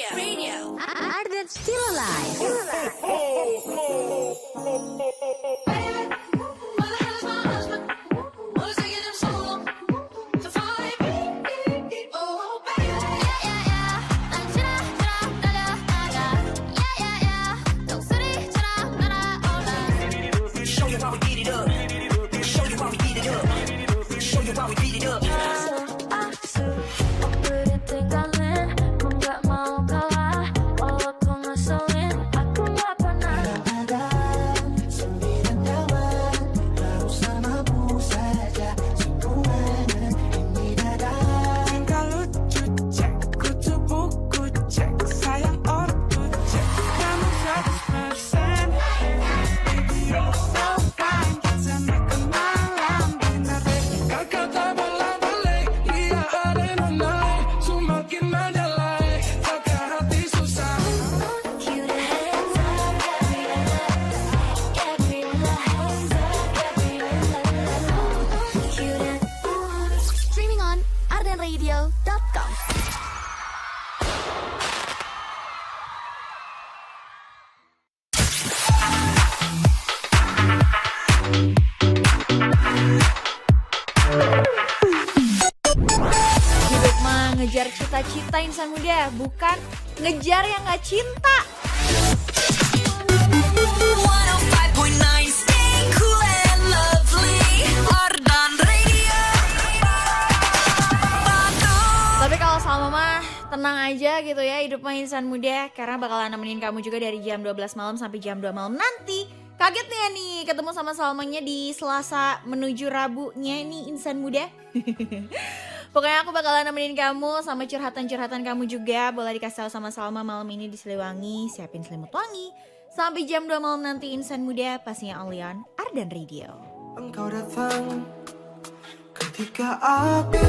Ardan Still Alive. Streaming on ardenradio.com. Hidup mah ngejar cita-cita insan muda, bukan ngejar yang gak cinta. 105.9 stay cool and lovely Ardan Radio. Tapi kalau Salma mah tenang aja gitu ya, hidup mah insan muda, karena bakalan nemenin kamu juga dari jam 12 malam sampai jam 2 malam nanti. Kaget nih ya nih ketemu sama Salmanya di Selasa menuju Rabunya ini insan muda. Pokoknya aku bakalan nemenin kamu sama curhatan-curhatan kamu juga. Boleh dikasih tahu sama Salma malam ini di Siliwangi, siapin selimut wangi. Sampai jam 2 malam nanti insan muda, pastinya only on Ardan Radio. Engkau datang ketika aku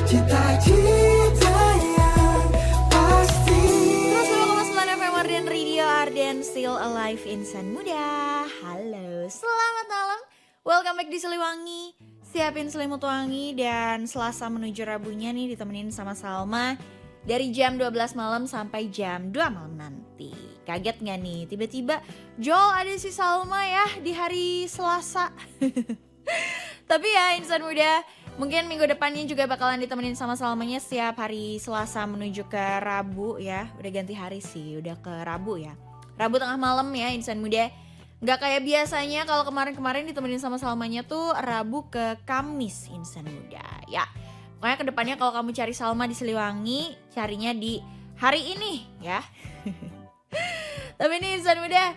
cita-cita yang pasti. Terus 2,9 FM Ardan Radio, Ardan Still Alive insan muda. Halo, selamat malam. Welcome back di Siliwangi. Siapin selimut wangi dan Selasa menuju Rabunya nih ditemenin sama Salma dari jam 12 malam sampai jam 2 malam nanti. Kaget gak nih? Tiba-tiba Jol ada si Salma ya di hari Selasa. Tapi ya insan muda, mungkin minggu depannya juga bakalan ditemenin sama Salmanya setiap hari Selasa menuju ke Rabu ya. Udah ganti hari sih, udah ke Rabu ya. Rabu tengah malam ya insan muda. Gak kayak biasanya kalau kemarin-kemarin ditemenin sama Salmanya tuh Rabu ke Kamis insan muda ya. Pokoknya kedepannya kalau kamu cari Salma di Siliwangi, carinya di hari ini ya. Tapi ini insan muda,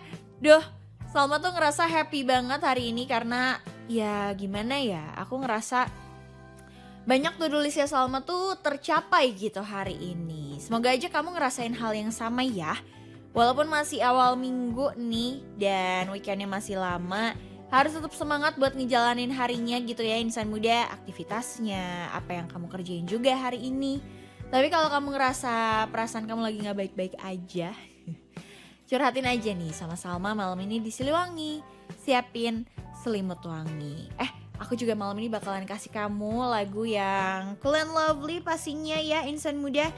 Salma tuh ngerasa happy banget hari ini karena ya gimana ya, aku ngerasa banyak to-do listnya Salma tuh tercapai gitu hari ini. Semoga aja kamu ngerasain hal yang sama ya. Walaupun masih awal minggu nih dan weekendnya masih lama, harus tetap semangat buat ngejalanin harinya gitu ya insan muda, aktivitasnya, apa yang kamu kerjain juga hari ini. Tapi kalau kamu ngerasa perasaan kamu lagi gak baik-baik aja, curhatin aja nih sama Salma malam ini di Siliwangi. Siapin selimut wangi. Aku juga malam ini bakalan kasih kamu lagu yang cool and lovely pastinya ya insan muda.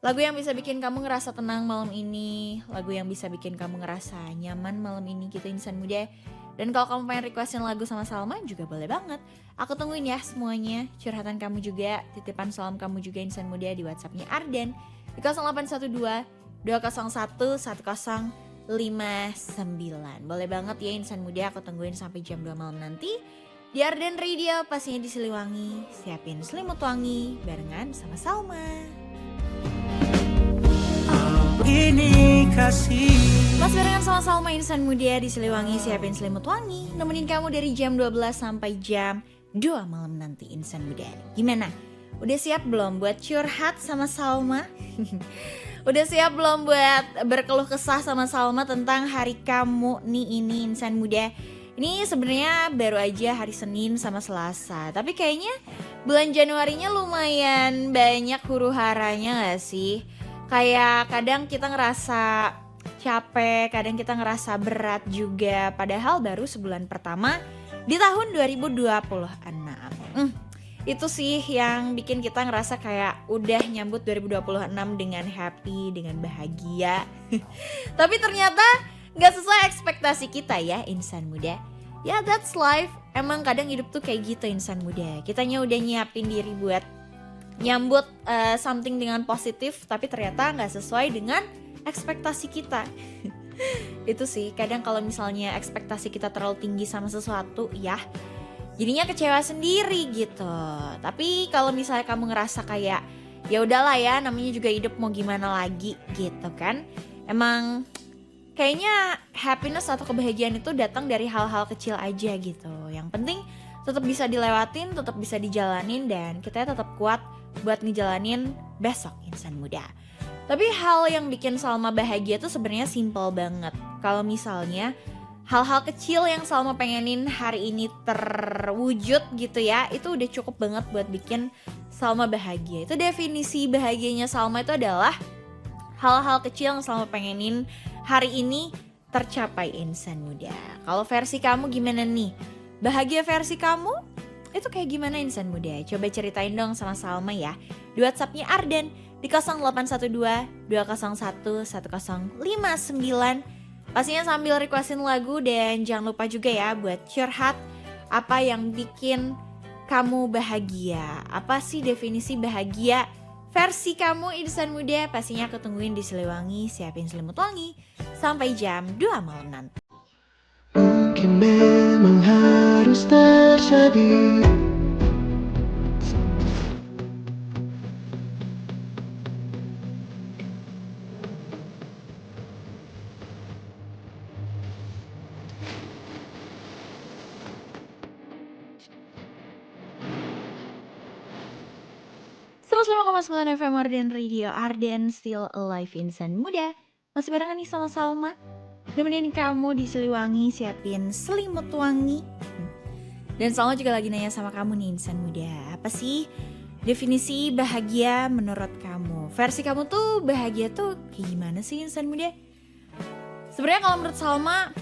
Lagu yang bisa bikin kamu ngerasa tenang malam ini, lagu yang bisa bikin kamu ngerasa nyaman malam ini gitu insan muda. Dan kalau kamu pengen requestin lagu sama Salma juga boleh banget. Aku tungguin ya semuanya, curhatan kamu juga, titipan salam kamu juga insan muda di WhatsAppnya Ardan di 0812 201 1059. Boleh banget ya insan muda, aku tungguin sampai jam 2 malam nanti di Ardan Radio, pastinya di Siliwangi. Siapin selimut wangi barengan sama Salma. Ini kasih. Mas barengan sama Salma insan muda di Siliwangi, siapin selimut wangi, nemenin kamu dari jam 12 sampai jam 2 malam nanti insan muda. Gimana? Udah siap belum buat curhat sama Salma? Udah siap belum buat berkeluh kesah sama Salma tentang hari kamu nih ini insan muda? Ini sebenarnya baru aja hari Senin sama Selasa, tapi kayaknya bulan Januarinya lumayan banyak huru-haranya gak sih? Kayak kadang kita ngerasa capek, kadang kita ngerasa berat juga. Padahal baru sebulan pertama di tahun 2026. Itu sih yang bikin kita ngerasa kayak udah nyambut 2026 dengan happy, dengan bahagia. Tapi ternyata gak sesuai ekspektasi kita ya insan muda. Ya that's life, emang kadang hidup tuh kayak gitu insan muda. Kitanya udah nyiapin diri buat nyambut something dengan positif, tapi ternyata gak sesuai dengan ekspektasi kita. Itu sih, kadang kalau misalnya ekspektasi kita terlalu tinggi sama sesuatu ya, jadinya kecewa sendiri gitu. Tapi kalau misalnya kamu ngerasa kayak ya udahlah ya, namanya juga hidup, mau gimana lagi gitu kan. Emang kayaknya happiness atau kebahagiaan itu datang dari hal-hal kecil aja gitu. Yang penting tetap bisa dilewatin, tetap bisa dijalanin, dan kita tetap kuat buat ngejalanin besok insan muda. Tapi hal yang bikin Salma bahagia tuh sebenarnya simple banget. Kalau misalnya hal-hal kecil yang Salma pengenin hari ini terwujud gitu ya, itu udah cukup banget buat bikin Salma bahagia. Itu definisi bahagianya Salma itu adalah hal-hal kecil yang Salma pengenin hari ini tercapai insan muda. Kalau versi kamu gimana nih? Bahagia versi kamu itu kayak gimana insan muda? Coba ceritain dong sama Salma ya. Di WhatsApp-nya Arden di 0812-201-1059. Pastinya sambil requestin lagu, dan jangan lupa juga ya buat curhat apa yang bikin kamu bahagia. Apa sih definisi bahagia versi kamu insan muda? Pastinya aku tungguin di Siliwangi, siapin selimut wangi sampai jam 2 malam nanti. Mungkin memang harus terjadi. Sembilan FM Arden Radio, Arden Still Alive insan muda. Masih barengan nih sama Salma, nemenin kamu di Siliwangi, siapin selimut wangi. Dan Salma juga lagi nanya sama kamu nih insan muda, apa sih definisi bahagia menurut kamu? Versi kamu tuh bahagia tuh kayak gimana sih insan muda? Sebenarnya kalau menurut Salma,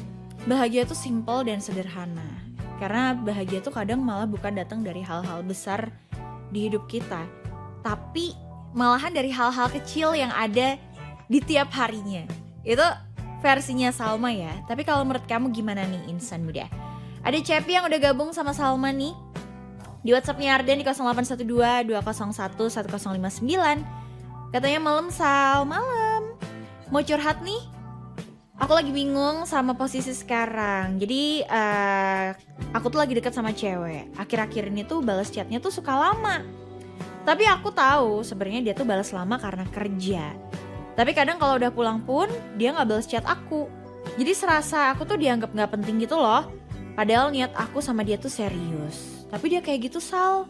bahagia tuh simple dan sederhana. Karena bahagia tuh kadang malah bukan datang dari hal-hal besar di hidup kita, tapi malahan dari hal-hal kecil yang ada di tiap harinya. Itu versinya Salma ya. Tapi kalau menurut kamu gimana nih insan muda? Ada Cepi yang udah gabung sama Salma nih di WhatsApp-nya Arden di 0812-201-1059. Katanya malam Sal, malam. Mau curhat nih? Aku lagi bingung sama posisi sekarang. Jadi aku tuh lagi deket sama cewek. Akhir-akhir ini tuh balas chatnya tuh suka lama. Tapi aku tahu sebenarnya dia tuh balas lama karena kerja. Tapi kadang kalau udah pulang pun dia nggak balas chat aku. Jadi serasa aku tuh dianggap nggak penting gitu loh. Padahal niat aku sama dia tuh serius. Tapi dia kayak gitu Sal.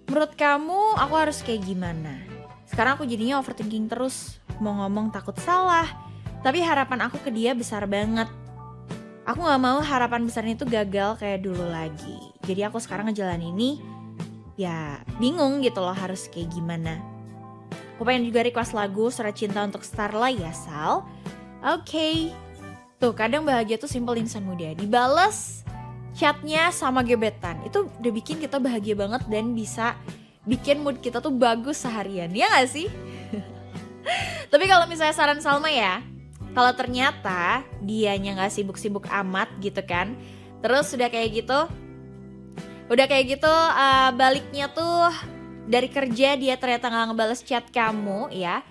Menurut kamu aku harus kayak gimana? Sekarang aku jadinya overthinking terus. Mau ngomong takut salah. Tapi harapan aku ke dia besar banget. Aku gak mau harapan besarnya itu gagal kayak dulu lagi. Jadi aku sekarang ngejalanin ini ya bingung gitu loh harus kayak gimana. Aku pengen juga request lagu Surat Cinta untuk Starla ya Sal. Oke. Tuh kadang bahagia tuh simple insan muda. Dibales chatnya sama gebetan. Itu udah bikin kita bahagia banget dan bisa bikin mood kita tuh bagus seharian. Ya gak sih? Tapi kalau misalnya saran Salma ya, kalau ternyata dianya gak sibuk-sibuk amat gitu kan, terus udah kayak gitu baliknya tuh dari kerja dia ternyata gak ngebales chat kamu ya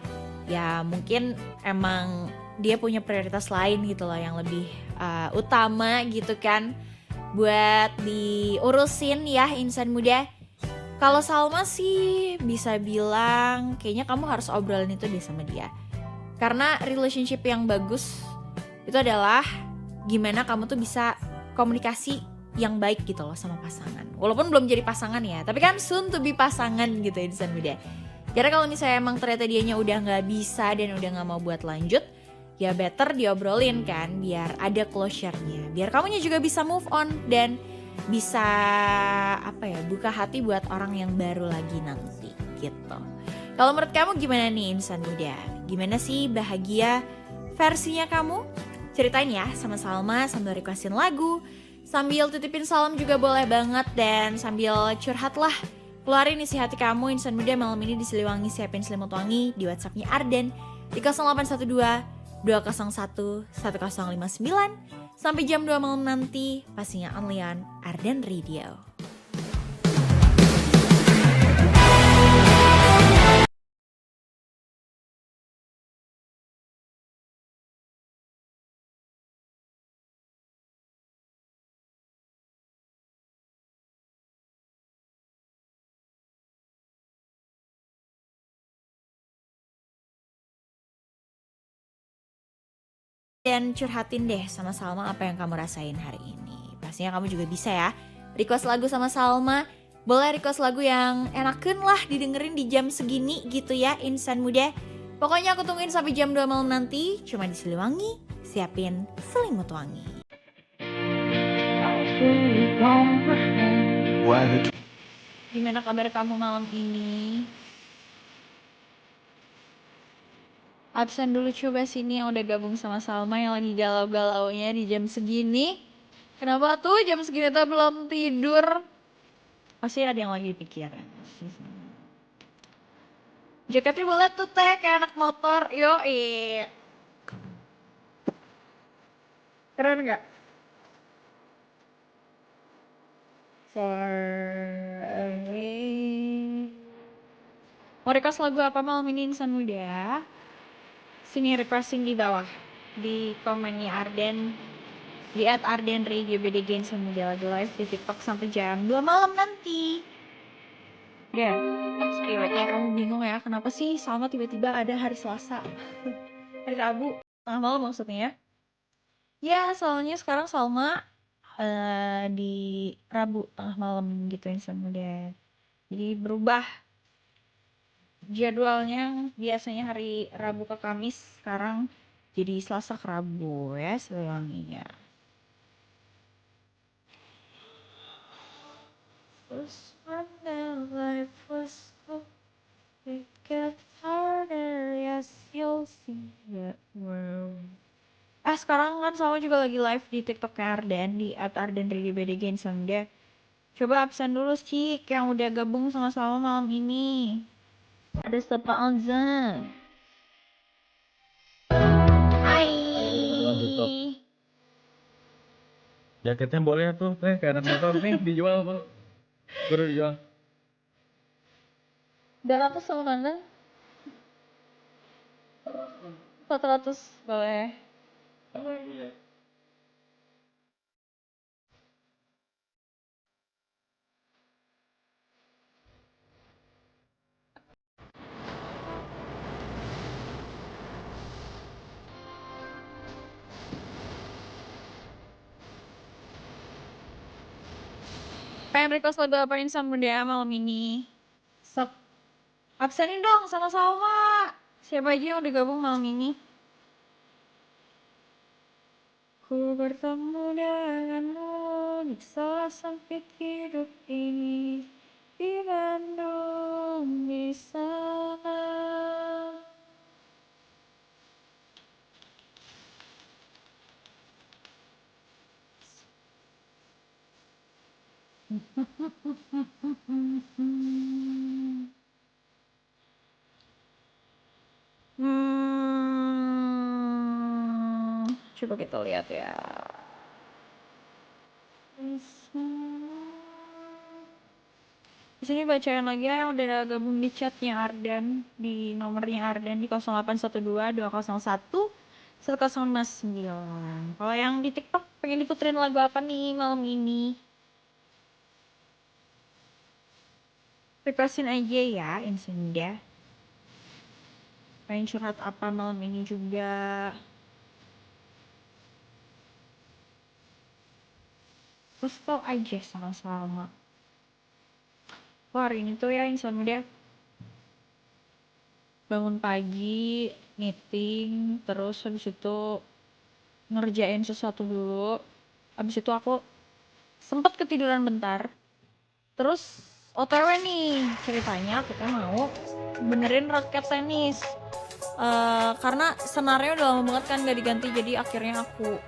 mungkin emang dia punya prioritas lain gitu loh yang lebih utama gitu kan buat diurusin ya insan muda. Kalau Salma sih bisa bilang kayaknya kamu harus obrolin itu deh sama dia. Karena relationship yang bagus itu adalah gimana kamu tuh bisa komunikasi yang baik gitu loh sama pasangan. Walaupun belum jadi pasangan ya, tapi kan soon to be pasangan gitu ya insan muda. Karena kalau misalnya emang ternyata dianya udah gak bisa dan udah gak mau buat lanjut, ya better diobrolin kan biar ada closure-nya. Biar kamunya juga bisa move on dan bisa buka hati buat orang yang baru lagi nanti gitu. Kalau menurut kamu gimana nih insan muda? Gimana sih bahagia versinya kamu? Ceritain ya sama Salma sambil requestin lagu, sambil titipin salam juga boleh banget, dan sambil curhat lah Keluarin isi hati kamu, insan muda malam ini di Siliwangi siapin selimut wangi di WhatsAppnya Arden di 0812 201 1059 sampai jam 2 malam nanti, pastinya only on Arden Radio. Dan curhatin deh sama Salma apa yang kamu rasain hari ini. Pastinya kamu juga bisa ya request lagu sama Salma. Boleh request lagu yang enaken lah didengerin di jam segini gitu ya insan muda. Pokoknya aku tungguin sampai jam 2 malam nanti. Cuma di Siliwangi, siapin selimut wangi. Gimana kabar kamu malam ini? Absen dulu coba sini yang udah gabung sama Salma yang lagi galau-galaunya di jam segini. Kenapa tuh jam segini tuh belum tidur? Pasti ada yang lagi pikiran. Jaketnya boleh tuh teh kayak anak motor. Yoi. Keren gak? Sorry. Mau request lagu apa malam ini insan muda? Sini requesting di bawah di komennya Arden di @ardenradio_bdg insan muda lagi live di TikTok sampai jam 2 malam nanti. Ya, spiritnya kamu bingung ya kenapa sih Salma tiba-tiba ada hari Selasa, hari Rabu tengah malam maksudnya ya? Soalnya sekarang Salma di Rabu tengah malam gitu insan muda, jadi berubah jadwalnya. Biasanya hari Rabu ke Kamis, sekarang jadi Selasa ke Rabu ya Siliwanginya. First when the life was good, it get harder, yes you'll see that world. Sekarang kan Salma juga lagi live di TikToknya Arden di @ardenradio_bdg insan muda. Coba absen dulu sih yang udah gabung sama Salma malam ini. Ada siapa aja? Hai. Jaketnya boleh tuh, kayak anak motor nih dijual bang. Baru dijual. Udah 100 sama mana? 400 boleh. Pengen request lagu apa insan muda malam ini? Sok absenin dong sama Salma. Siapa aja yang udah gabung malam ini? Ku bertemu denganmu di salah sempit hidup ini, di Bandung di sana. Coba kita lihat ya. Di sini bacain lagi ya yang udah gabung di chatnya Arden, di nomornya Arden di 0812 201 1059. Kalau yang di TikTok pengen diputerin lagu apa nih malam ini? Requestin aja ya insan. Pengen curhat apa malam ini juga? Terus tau aja sama-sama. Wah, hari ini tuh ya insan muda bangun pagi, meeting, terus habis itu ngerjain sesuatu dulu. Habis itu aku sempet ketiduran bentar. Terus OTW nih ceritanya kita mau benerin raket tenis. Karena senarnya udah lama banget kan gak diganti, jadi akhirnya aku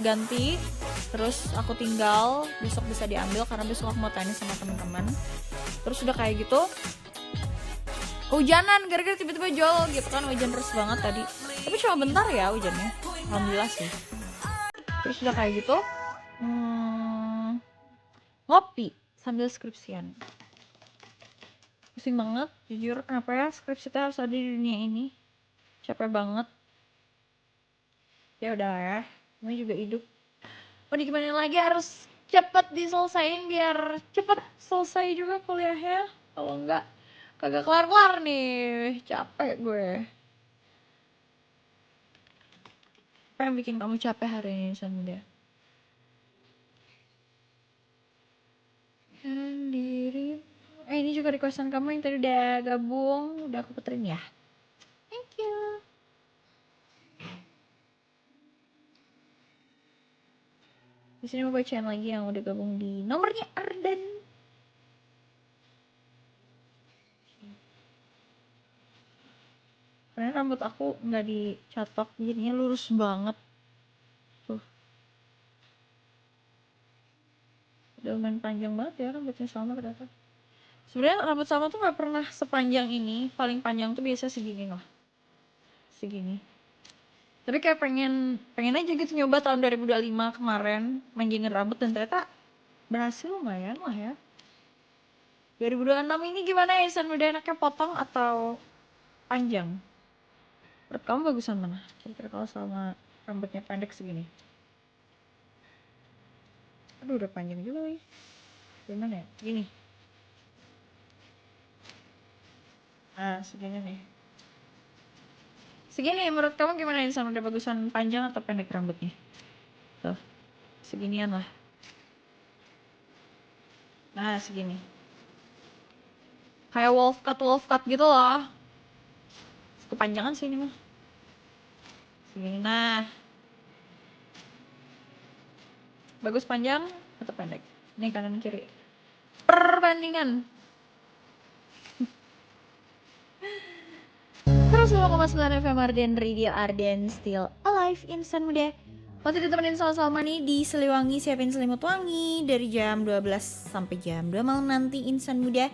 ganti Terus aku tinggal, besok bisa diambil karena besok aku mau tenis sama teman-teman. Terus udah kayak gitu hujanan gara-gara tiba-tiba jol gitu kan, hujan deras banget tadi. Tapi cuma bentar ya hujannya, alhamdulillah sih. Terus udah kayak gitu ngopi sambil skripsian. Pusing banget jujur, kenapa ya skripsi harus ada di dunia ini, capek banget. Ya udah ya, namanya juga hidup, mau gimana lagi, harus cepet diselesain biar cepet selesai juga kuliahnya. Kalau enggak kagak kelar-kelar nih, capek gue. Apa yang bikin kamu capek hari ini Sandra? Sendiri. Ini juga requestan kamu yang tadi udah gabung, udah aku puterin ya. Thank you. Di sini mau bacain lagi yang udah gabung di nomornya Ardan. Karena rambut aku nggak dicatok, jadinya lurus banget. Tuh. Udah lumayan panjang banget ya rambutnya Salma ternyata. Sebenarnya rambut Salma tuh nggak pernah sepanjang ini. Paling panjang tuh biasa segini lah. Segini. Tapi kayak pengen aja gitu nyoba tahun 2025 kemarin manjingin rambut, dan ternyata berhasil lumayan lah ya. 2026 ini gimana ya, insan muda enaknya potong atau panjang? Menurut kamu bagusan mana? Kira-kira kalau sama rambutnya pendek segini. Aduh udah panjang juga nih. Gimana ya? Gini. Nah segini nih. Segini menurut kamu gimana, insan udah bagusan panjang atau pendek rambutnya? Tuh. Seginian lah. Nah segini. Kayak wolf cut gitu loh. Kepanjangan sih ini mah. Segini, nah. Bagus panjang atau pendek? Ini kanan kiri. Perbandingan. 105,9 FM Arden Radio, Arden Still Alive, insan muda. Waktu ditemenin sama Salma nih di Siliwangi, siapin selimut wangi dari jam 12 sampai jam 2 malam nanti, insan muda.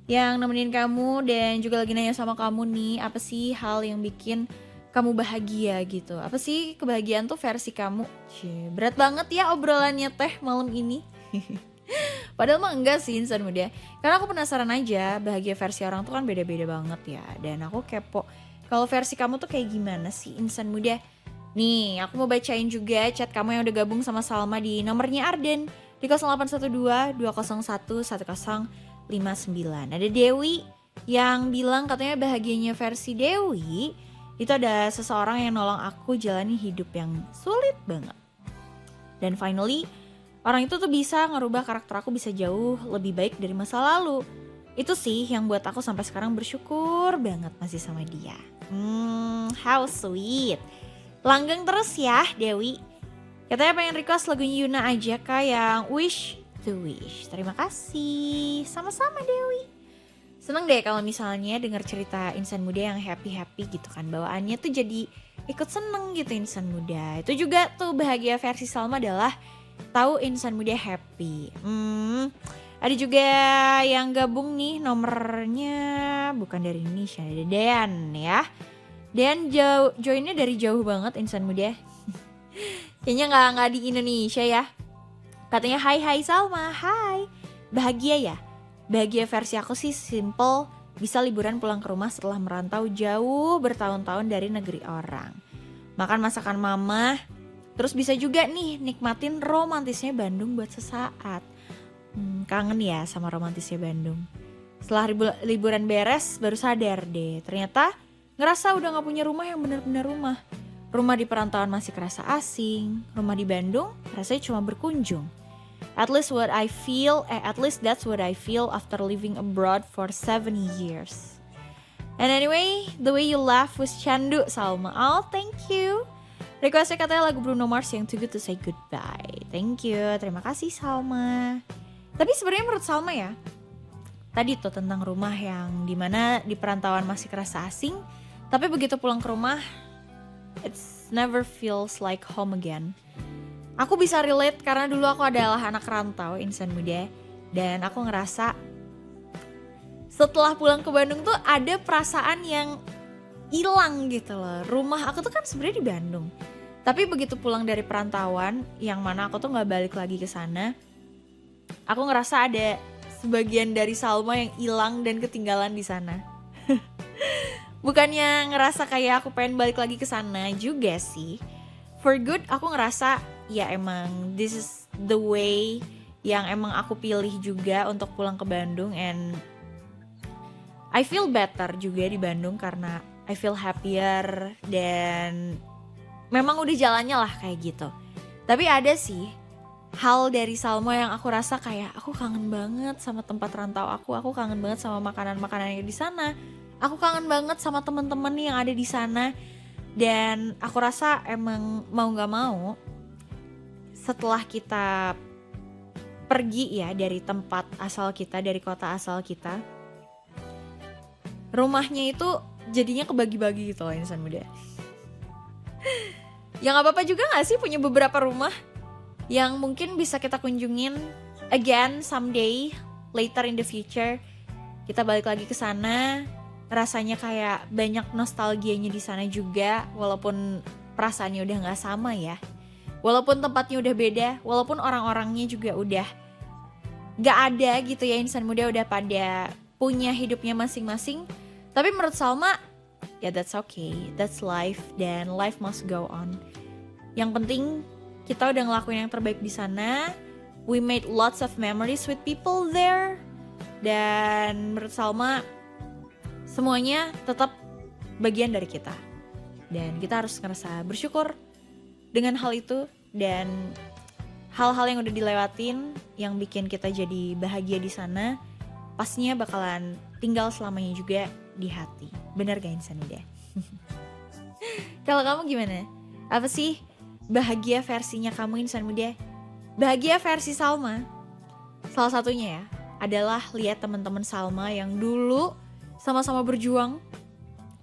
Yang nemenin kamu dan juga lagi nanya sama kamu nih, apa sih hal yang bikin kamu bahagia gitu? Apa sih kebahagiaan tuh versi kamu? Cie, berat banget ya obrolannya teh malam ini. Padahal mah enggak sih insan muda. Karena aku penasaran aja, bahagia versi orang tuh kan beda-beda banget ya. Dan aku kepo, kalau versi kamu tuh kayak gimana sih insan muda? Nih, aku mau bacain juga chat kamu yang udah gabung sama Salma di nomornya Arden di 0812 201 1059. Ada Dewi yang bilang katanya bahagianya versi Dewi itu ada seseorang yang nolong aku jalani hidup yang sulit banget. Dan finally, orang itu tuh bisa ngerubah karakter aku bisa jauh lebih baik dari masa lalu. Itu sih yang buat aku sampai sekarang bersyukur banget masih sama dia. How sweet. Langgeng terus ya Dewi. Katanya pengen request lagunya Yuna aja yang Wish to Wish. Terima kasih. Sama-sama Dewi. Seneng deh kalau misalnya dengar cerita insan muda yang happy-happy gitu kan. Bawaannya tuh jadi ikut seneng gitu insan muda. Itu juga tuh bahagia versi Salma adalah tahu insan muda happy. Ada juga yang gabung nih nomornya bukan dari Indonesia, ada Dean ya. Dean joinnya dari jauh banget insan muda. Kayaknya nggak di Indonesia ya. Katanya hai Salma, hai. Bahagia ya? Bahagia versi aku sih simple, bisa liburan pulang ke rumah setelah merantau jauh bertahun-tahun dari negeri orang. Makan masakan mama, terus bisa juga nih nikmatin romantisnya Bandung buat sesaat. Kangen ya sama romantisnya Bandung. Setelah liburan beres baru sadar deh, ternyata ngerasa udah gak punya rumah yang benar-benar rumah. Rumah di perantauan masih kerasa asing, rumah di Bandung rasanya cuma berkunjung. At least that's what I feel after living abroad for 7 years. And anyway, the way you laugh was candu Salma. Oh, thank you. Requestnya katanya lagu Bruno Mars yang Too Good to Say Goodbye. Thank you, terima kasih Salma. Tapi sebenarnya menurut Salma ya, tadi tuh tentang rumah yang dimana di perantauan masih kerasa asing, tapi begitu pulang ke rumah, it's never feels like home again. Aku bisa relate karena dulu aku adalah anak rantau insan muda. Dan aku ngerasa setelah pulang ke Bandung tuh ada perasaan yang hilang gitu loh. Rumah aku tuh kan sebenarnya di Bandung. Tapi begitu pulang dari perantauan, yang mana aku tuh gak balik lagi ke sana, aku ngerasa ada sebagian dari Salma yang hilang dan ketinggalan di sana. Bukannya ngerasa kayak aku pengen balik lagi ke sana juga sih. For good, aku ngerasa ya emang this is the way yang emang aku pilih juga untuk pulang ke Bandung, and I feel better juga di Bandung karena I feel happier dan memang udah jalannya lah kayak gitu. Tapi ada sih hal dari Salma yang aku rasa kayak aku kangen banget sama tempat rantau aku kangen banget sama makanan-makanan yang di sana, aku kangen banget sama teman-teman yang ada di sana. Dan aku rasa emang mau gak mau setelah kita pergi ya dari tempat asal kita, dari kota asal kita, rumahnya itu jadinya kebagi-bagi gitu loh insan muda. Ya gak apa-apa juga gak sih punya beberapa rumah yang mungkin bisa kita kunjungin again someday, later in the future. Kita balik lagi ke sana, rasanya kayak banyak nostalgianya di sana juga, walaupun perasaannya udah gak sama ya. Walaupun tempatnya udah beda, walaupun orang-orangnya juga udah gak ada gitu ya, insan muda udah pada punya hidupnya masing-masing. Tapi menurut Salma, ya that's okay, that's life, dan life must go on. Yang penting kita udah ngelakuin yang terbaik di sana. We made lots of memories with people there. Dan menurut Salma, semuanya tetap bagian dari kita. Dan kita harus ngerasa bersyukur dengan hal itu, dan hal-hal yang udah dilewatin yang bikin kita jadi bahagia di sana pastinya bakalan tinggal selamanya juga di hati. Bener gak insan muda? Kalau kamu gimana? Apa sih bahagia versinya kamu insan muda? Bahagia versi Salma, salah satunya ya, adalah lihat teman-teman Salma yang dulu sama-sama berjuang.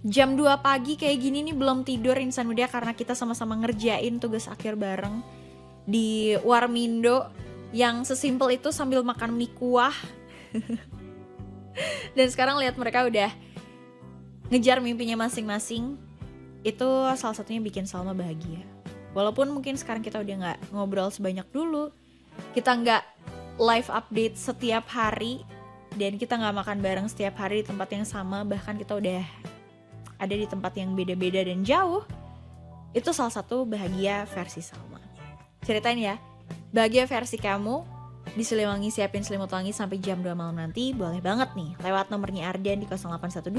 Jam 2 pagi kayak gini nih belum tidur insan muda karena kita sama-sama ngerjain tugas akhir bareng di Warmindo yang sesimpel itu sambil makan mie kuah. Dan sekarang lihat mereka udah ngejar mimpinya masing-masing. Itu salah satunya bikin Salma bahagia. Walaupun mungkin sekarang kita udah gak ngobrol sebanyak dulu, kita gak live update setiap hari, dan kita gak makan bareng setiap hari di tempat yang sama, bahkan kita udah ada di tempat yang beda-beda dan jauh. Itu salah satu bahagia versi Salma. Ceritain ya, bahagia versi kamu di Siliwangi Siapin Selimut Wangi sampai jam 2 malam nanti. Boleh banget nih lewat nomornya Arden di 0812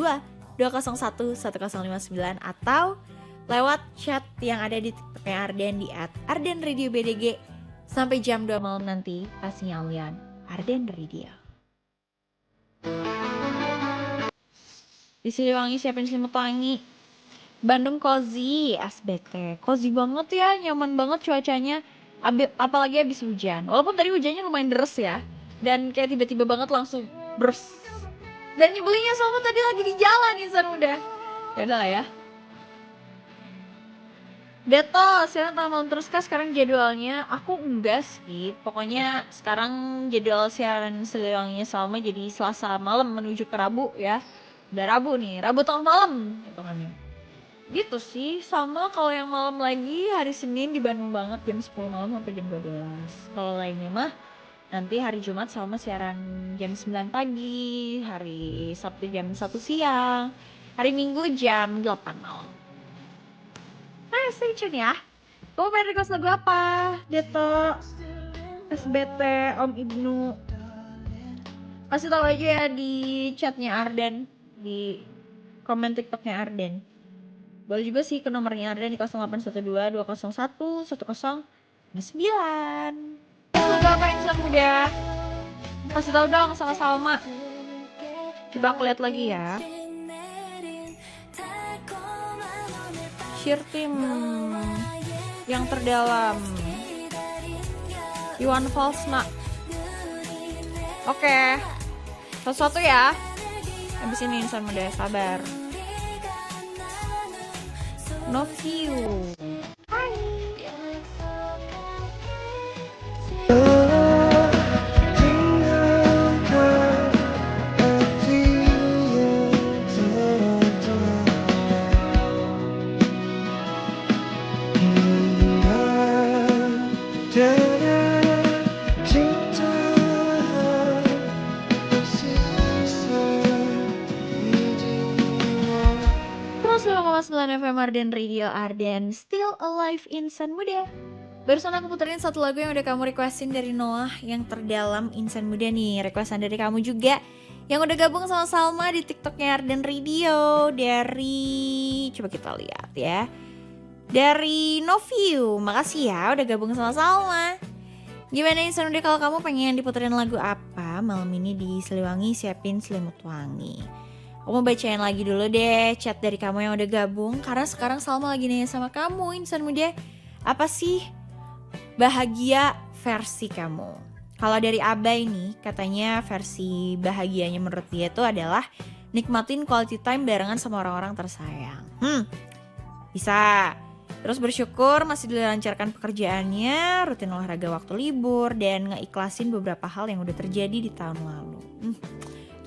201 1059, atau lewat chat yang ada di TikToknya Arden di @ArdenRadioBDG. Sampai jam 2 malam nanti pastinya Alian Arden Radio. Di Siliwangi Siapin Selimut Wangi, Bandung cozy, SBT cozy banget ya, nyaman banget cuacanya, apalagi habis hujan. Walaupun tadi hujannya lumayan deres ya, dan kayak tiba-tiba banget langsung bers. Dan nyebelinnya Salma tadi lagi di jalan insan muda. Yaudah lah ya. Deto, siaran tengah malam terus kah sekarang jadwalnya? Aku enggak sih, pokoknya sekarang jadwal siaran Siliwanginya Salma jadi Selasa malam menuju ke Rabu ya. Udah Rabu nih, Rabu tengah malam gitu kan ya. Gitu sih, sama kalau yang malam lagi hari Senin di Bandung banget jam 10 malam sampai jam 12. Kalau lainnya mah nanti hari Jumat Salma siaran jam 9 pagi, hari Sabtu jam 1 siang, hari Minggu jam 8 malam. Nah, stay tune ya. Kamu pengen request lagu apa? Deto, SBT, Om Ibnu. Kasih tahu aja ya di chatnya Arden, di komen TikToknya Arden. Boleh juga sih ke nomornya Arden di 0812 201 1059. Lagu apa insan muda? Kasih tahu dong sama Salma. Coba aku lihat lagi ya. Cheer Team yang terdalam, Iwan Falsna. Oke, satu-satu ya. Habis ini insan muda, sabar. No view. Hai. 105,9 FM Arden Radio, Arden Still Alive Insan Muda. Barusan aku puterin satu lagu yang udah kamu requestin dari Noah, yang terdalam Insan Muda nih. Requestan dari kamu juga yang udah gabung sama Salma di TikToknya Arden Radio. Dari, coba kita lihat ya, dari Noviu. Makasih ya udah gabung sama Salma. Gimana Insan Muda, kalau kamu pengen diputerin lagu apa malam ini di Siliwangi Siapin Selimut Wangi? Aku mau bacain lagi dulu deh chat dari kamu yang udah gabung, karena sekarang Salma lagi nanya sama kamu Insan Muda, apa sih bahagia versi kamu? Kalau dari Abai nih, katanya versi bahagianya menurut dia itu adalah nikmatin quality time barengan sama orang-orang tersayang. Bisa. Terus bersyukur masih dilancarkan pekerjaannya, rutin olahraga waktu libur, dan ngeikhlasin beberapa hal yang udah terjadi di tahun lalu.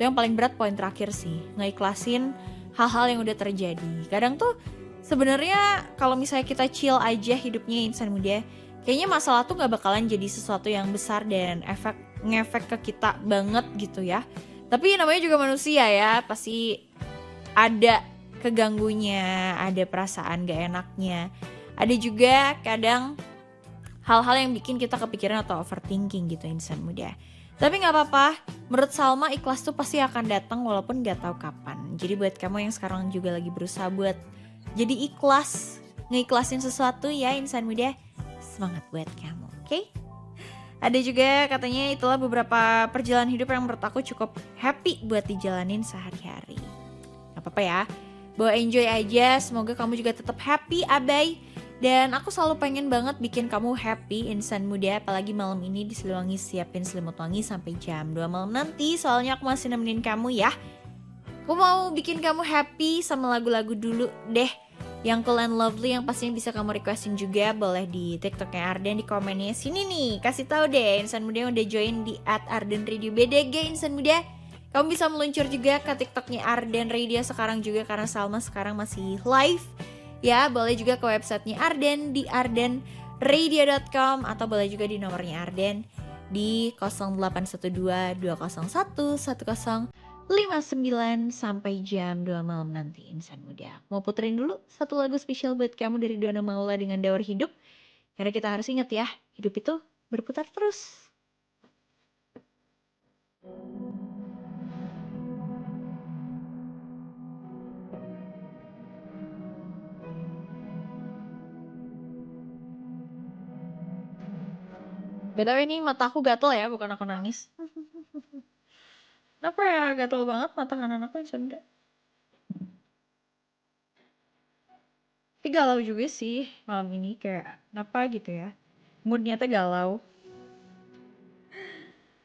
Itu yang paling berat, poin terakhir sih, ngeikhlasin hal-hal yang udah terjadi. Kadang tuh sebenarnya kalau misalnya kita chill aja hidupnya Insan Muda, kayaknya masalah tuh gak bakalan jadi sesuatu yang besar dan ngefek ke kita banget gitu ya. Tapi namanya juga manusia ya, pasti ada keganggunya, ada perasaan gak enaknya. Ada juga kadang hal-hal yang bikin kita kepikiran atau overthinking gitu Insan Muda. Tapi gak apa-apa, menurut Salma ikhlas tuh pasti akan datang walaupun gak tahu kapan. Jadi buat kamu yang sekarang juga lagi berusaha buat jadi ikhlas, ngeikhlasin sesuatu ya Insan Muda, semangat buat kamu, oke? Ada juga katanya itulah beberapa perjalanan hidup yang menurut aku cukup happy buat dijalanin sehari-hari. Gak apa-apa ya, bawa enjoy aja, semoga kamu juga tetap happy Abai. Dan aku selalu pengen banget bikin kamu happy Insan Muda, apalagi malam ini di Siliwangi Siapin Selimut Wangi sampai jam 2 malam nanti. Soalnya aku masih nemenin kamu ya. Aku mau bikin kamu happy sama lagu-lagu dulu deh, yang cool and lovely, yang pastinya bisa kamu requestin juga. Boleh di TikToknya Arden, di komennya sini nih, kasih tahu deh Insan Muda yang udah join di @ardenradio_bdg. Insan Muda, kamu bisa meluncur juga ke TikToknya Arden Radio sekarang juga, karena Salma sekarang masih live. Ya, boleh juga ke websitenya Arden di ardenradio.com, atau boleh juga di nomornya Arden di 0812-201-1059 sampai jam 2 malam nanti Insan Muda. Mau puterin dulu satu lagu spesial buat kamu dari Dona Maula dengan Daur Hidup, karena kita harus ingat ya, hidup itu berputar terus. BTW ini mataku gatel ya, bukan aku nangis. Kenapa ya gatel banget mata kanan aku Insan Muda? Tapi galau juga sih malam ini, kayak kenapa gitu ya, moodnya tuh galau.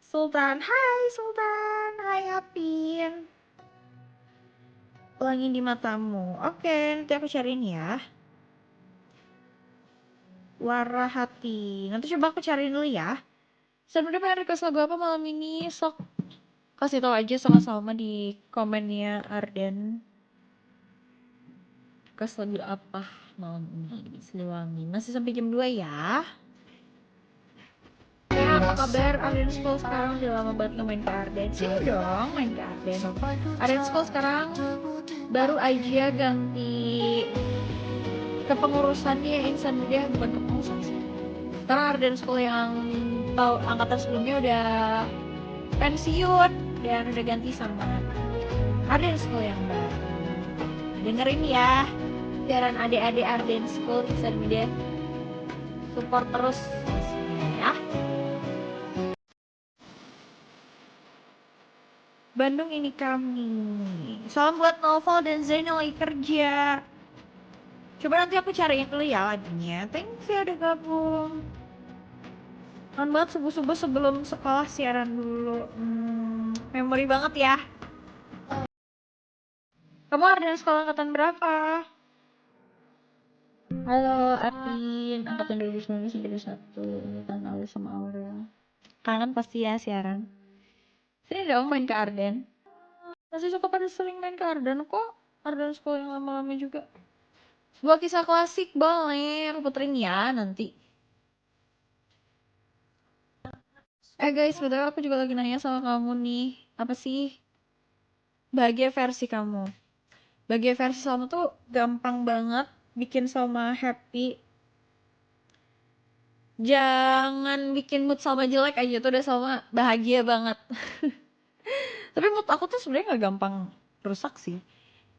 Sultan, hai Apin. Pelangi di matamu. Oke, nanti aku cariin ya. Warna hati. Nanti coba aku cariin dulu ya. Sebenarnya pengen request lagu apa malam ini? Sok kasih tau aja sama Salma di komennya Arden. Request lagu apa malam ini? Siliwangi. Masih sampai jam 2 ya. Ya, apa kabar Arden School sekarang? Udah lama banget main ke Arden. Sini dong main ke Arden. Arden School sekarang baru aja ganti kepengurusannya Insan Muda, bukan kepengurusan sih. Karena Arden School yang angkatan sebelumnya udah pensiun dan udah ganti sama Arden School yang baru. Dengerin ya, siaran adik-adik Arden School Insan Muda. Support terus ya. Bandung ini kami. Salam buat Novel dan Zain yang lagi kerja. Coba nanti aku cariin dulu ya lagunya. Thanks ya udah gabung. Kan banget subuh-subuh sebelum sekolah siaran dulu. Memori banget ya. Kamu ada sekolah angkatan berapa? Halo Apin, angkatan 2019-2021. Tahun lalu sama Aura. Kangen pasti ya siaran. Sini dong main ke Arden. Masih suka pada sering main ke Arden kok. Arden sekolah yang lama-lama juga. Sebuah kisah klasik boleh aku puterin ya nanti. Guys, betul aku juga lagi nanya sama kamu nih. Apa sih bahagia versi kamu? Bagi versi Salma tuh gampang banget bikin Salma happy. Jangan bikin mood Salma jelek aja tuh udah Salma bahagia banget. Tapi mood aku tuh sebenarnya nggak gampang rusak sih.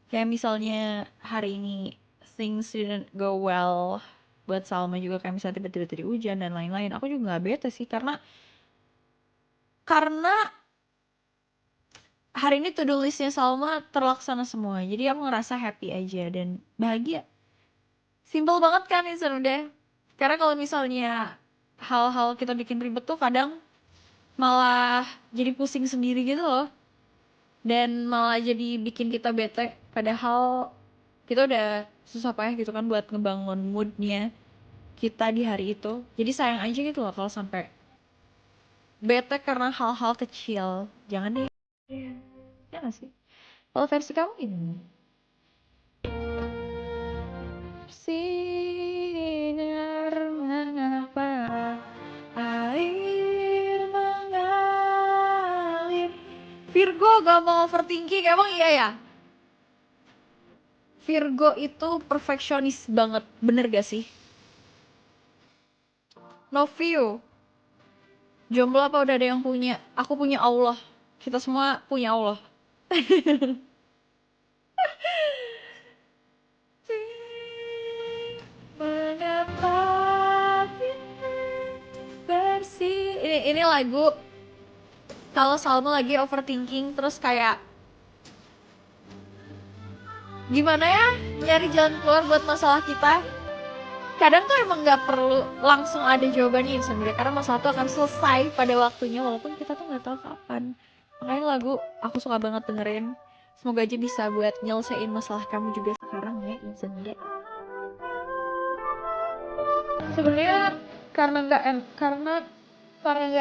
Kayak misalnya hari ini things didn't go well buat Salma juga, kayak misalnya tiba-tiba tadi hujan dan lain-lain. Aku juga nggak bete sih karena hari ini to-do listnya Salma terlaksana semua. Jadi aku ngerasa happy aja dan bahagia. Simple banget kan insan udah. Karena kalau misalnya hal-hal kita bikin ribet tuh kadang malah jadi pusing sendiri gitu loh. Dan malah jadi bikin kita bete. Padahal kita udah susah payah gitu kan buat ngebangun moodnya kita di hari itu. Jadi sayang aja gitu loh kalau sampai bete karena hal-hal kecil. Jangan deh. Ya gak sih? Kalau versi kamu gimana? Sinar mengapa air mengalir. Virgo gak mau overthinking, emang iya ya? Virgo itu perfeksionis banget, bener gak sih? Novio, jomblo apa udah ada yang punya? Aku punya Allah. Kita semua punya Allah. Mengapa bersih? Ini lagu kalau Salma lagi overthinking terus kayak gimana ya nyari jalan keluar buat masalah kita. Kadang tuh emang nggak perlu langsung ada jawabannya sebenarnya, karena masalah tuh akan selesai pada waktunya walaupun kita tuh nggak tahu kapan. Makanya lagu aku suka banget dengerin. Semoga aja bisa buat nyelesain masalah kamu juga sekarang ya sebenarnya. Sebenarnya karena nggak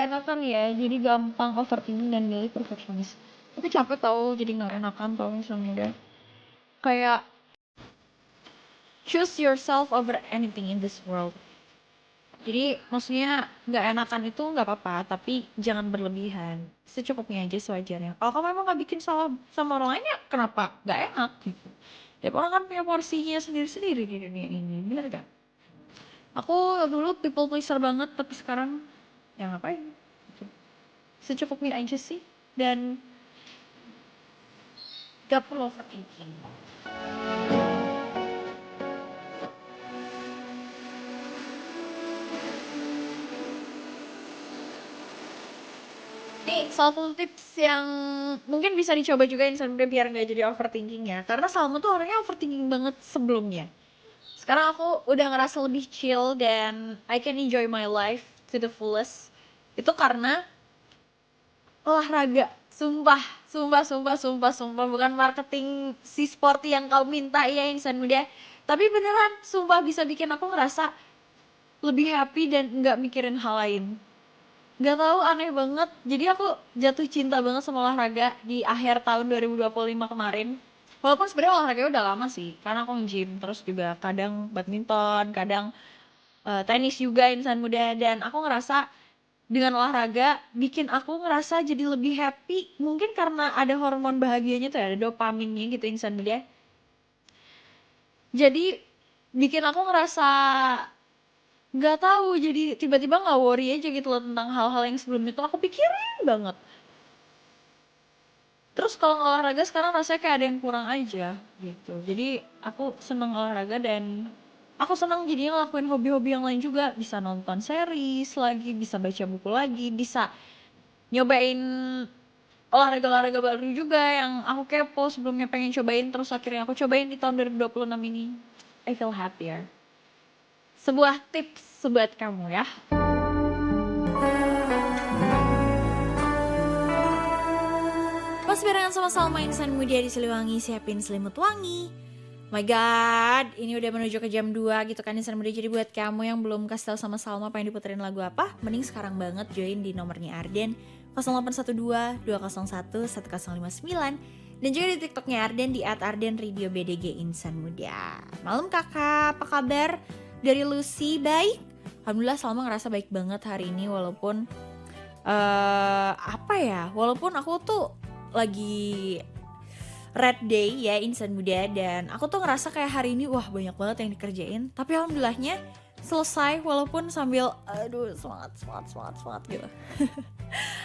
enakan ya, jadi gampang overthinking dan jadi perfeksionis. Tapi capek tau, jadi nggak enakan tau misalnya. Kayak choose yourself over anything in this world. Jadi maksudnya nggak enakan itu nggak apa-apa, tapi jangan berlebihan. Secukupnya aja sewajarnya. Kalau kamu emang nggak bikin salah sama orang lain ya kenapa nggak enak gitu. Ya orang kan punya porsinya sendiri-sendiri di dunia ini, bener gak? Aku dulu people pleaser banget, tapi sekarang ya ngapain? Gitu. Secukupnya aja sih, dan gak perlu overthinking. Nih, satu tips yang mungkin bisa dicoba juga insan muda biar nggak jadi overthinking ya. Karena Salma tuh orangnya overthinking banget sebelumnya. Sekarang aku udah ngerasa lebih chill dan I can enjoy my life to the fullest. Itu karena olahraga. Sumpah. Bukan marketing si sporty yang kau minta ya insan muda. Tapi beneran, sumpah bisa bikin aku ngerasa lebih happy dan nggak mikirin hal lain. Gak tahu, aneh banget. Jadi aku jatuh cinta banget sama olahraga di akhir tahun 2025 kemarin. Walaupun sebenarnya olahraganya udah lama sih, karena aku nge-gym, terus juga kadang badminton, kadang tenis juga insan muda. Dan aku ngerasa dengan olahraga bikin aku ngerasa jadi lebih happy. Mungkin karena ada hormon bahagianya tuh ya, ada dopaminnya gitu insan muda. Jadi bikin aku ngerasa nggak tahu, jadi tiba-tiba nggak worry aja gitu loh tentang hal-hal yang sebelumnya tuh aku pikirin banget. Terus kalau olahraga sekarang rasanya kayak ada yang kurang aja gitu. Jadi aku seneng olahraga dan aku seneng jadinya ngelakuin hobi-hobi yang lain juga. Bisa nonton series lagi, bisa baca buku lagi, bisa nyobain olahraga-olahraga baru juga yang aku kepo sebelumnya pengen cobain. Terus akhirnya aku cobain di tahun 2026 ini. I feel happier. Sebuah tips buat kamu ya. Pas barengan sama Salma insan muda di Siliwangi, siapin selimut wangi. My god, ini udah menuju ke jam 2 gitu kan insan muda. Jadi buat kamu yang belum kasih tahu sama Salma pengen diputerin lagu apa, mending sekarang banget join di nomornya Arden 0812 201 1059 dan juga di TikToknya Arden di @ardenradiobdg insan muda. Malam kakak, apa kabar? Dari Lucy, baik. Alhamdulillah Salma ngerasa baik banget hari ini walaupun walaupun aku tuh lagi Red Day ya Insan Muda, dan aku tuh ngerasa kayak hari ini wah banyak banget yang dikerjain, tapi alhamdulillahnya selesai walaupun sambil aduh semangat gitu.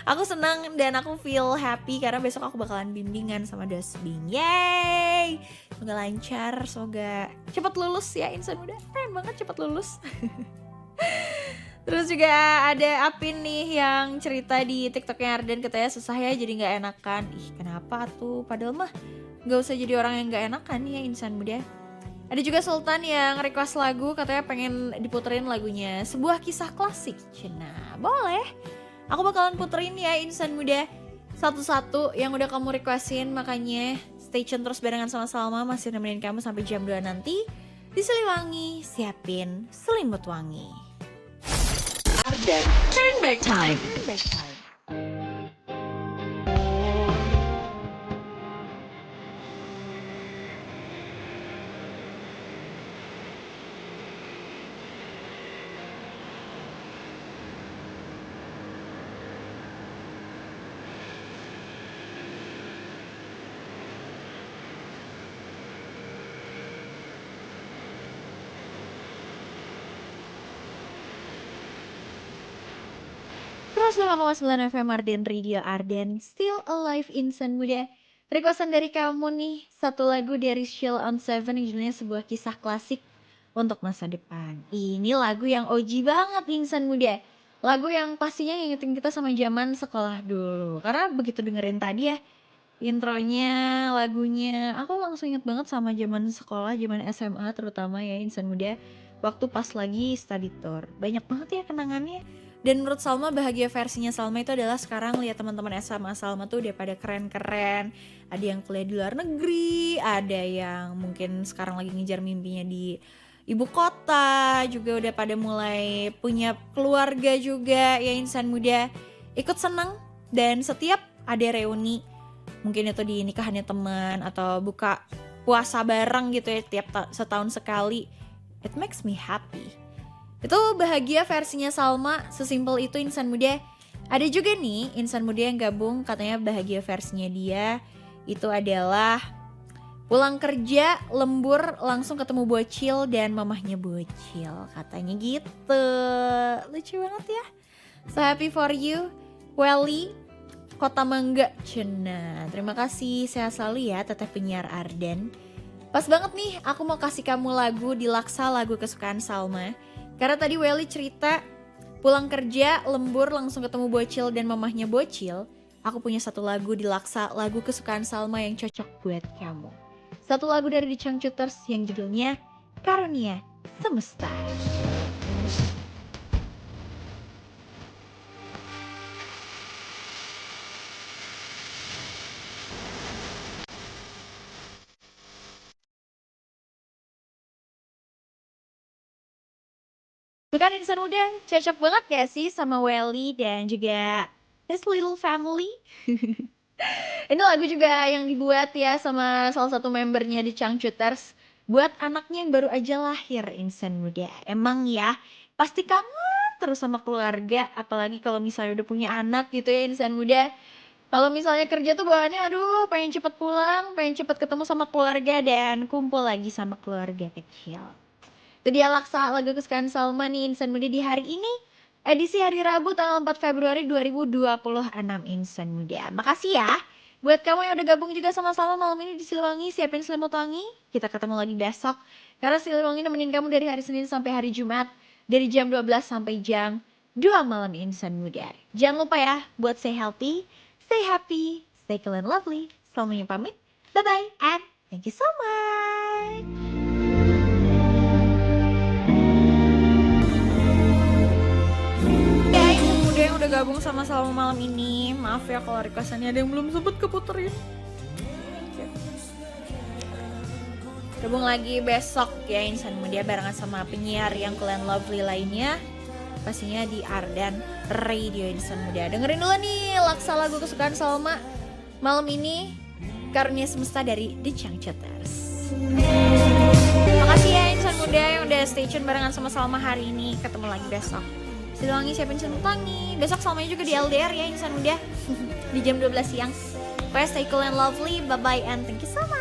Aku senang dan aku feel happy karena besok aku bakalan bimbingan sama Dosbing. Yeay, semoga lancar, semoga cepat lulus ya Insan Muda, pengen banget cepat lulus. Terus juga ada Apin nih yang cerita di TikToknya Arden, katanya susah ya jadi gak enakan. Ih kenapa tuh, padahal mah gak usah jadi orang yang gak enakan ya Insan Muda. Ada juga Sultan yang request lagu, katanya pengen diputerin lagunya Sebuah Kisah Klasik. Nah boleh, aku bakalan puterin ya Insan Muda satu-satu yang udah kamu requestin. Makanya stay tune terus barengan sama Salma, masih nemenin kamu sampai jam 2 nanti di Siliwangi, siapin selimut wangi. Arden, turn back time. Terus 5,9 FM Arden Radio, Arden Still Alive Insan Muda. Requestan dari kamu nih, satu lagu dari Sheila on 7 yang judulnya Sebuah Kisah Klasik untuk Masa Depan. Ini lagu yang OG banget Insan Muda. Lagu yang pastinya ngingetin kita sama zaman sekolah dulu. Karena begitu dengerin tadi ya intronya, lagunya, aku langsung inget banget sama zaman sekolah, zaman SMA terutama ya Insan Muda. Waktu pas lagi study tour, banyak banget ya kenangannya. Dan menurut Salma, bahagia versinya Salma itu adalah sekarang lihat teman-teman SMA Salma tuh udah pada keren-keren. Ada yang kuliah di luar negeri, ada yang mungkin sekarang lagi ngejar mimpinya di ibu kota, juga udah pada mulai punya keluarga juga ya Insan Muda. Ikut seneng, dan setiap ada reuni, mungkin itu di nikahannya teman atau buka puasa bareng gitu ya tiap setahun sekali, it makes me happy. Itu bahagia versinya Salma, sesimpel itu Insan Muda. Ada juga nih Insan Muda yang gabung, katanya bahagia versinya dia itu adalah pulang kerja lembur langsung ketemu bocil dan mamahnya bocil, katanya gitu. Lucu banget ya. So happy for you Welly, Kota Mangga Cina. Terima kasih, sehat selalu ya teteh penyiar Arden. Pas banget nih aku mau kasih kamu lagu di Laksa, lagu kesukaan Salma. Karena tadi Welly cerita pulang kerja, lembur, langsung ketemu bocil dan mamahnya bocil. Aku punya satu lagu di Laksa, lagu kesukaan Salma yang cocok buat kamu. Satu lagu dari The Changcuters yang judulnya Karunia Semesta. Bukan Insan Muda, cocok banget gak sih sama Welly dan juga This Little Family? Ini lagu juga yang dibuat ya sama salah satu membernya di Changcuters buat anaknya yang baru aja lahir Insan Muda. Emang ya, pasti kangen terus sama keluarga, apalagi kalau misalnya udah punya anak gitu ya Insan Muda. Kalau misalnya kerja tuh bawaannya aduh pengen cepet pulang, pengen cepet ketemu sama keluarga dan kumpul lagi sama keluarga kecil. Itu dia Laksa, lagu kesukaan Salma nih Insan Muda di hari ini, edisi hari Rabu tanggal 4 Februari 2026 Insan Muda. Makasih ya buat kamu yang udah gabung juga sama Salma malam ini di Siliwangi, siapin selimut wangi. Kita ketemu lagi besok, karena Siliwangi nemenin kamu dari hari Senin sampai hari Jumat, dari jam 12 sampai jam 2 malam Insan Muda. Jangan lupa ya buat stay healthy, stay happy, stay cool and lovely. Salma yang pamit, bye bye and thank you so much. Yang udah gabung sama Salma malam ini, maaf ya kalau requestannya ada yang belum sempet keputerin. Gabung lagi besok ya Insan Muda barengan sama penyiar yang kalian lovely lainnya, pastinya di Arden Radio Insan Muda. Dengerin dulu nih Laksa, lagu kesukaan Salma malam ini, Karunia Semesta dari The Changcuters. Makasih ya Insan Muda yang udah stay tune barengan sama Salma hari ini. Ketemu lagi besok. Siliwangi siapin selimut wangi. Besok Salmanya juga di LDR ya Insan Muda. Di jam 12 siang. Pokoknya stay cool and lovely. Bye bye and thank you so much.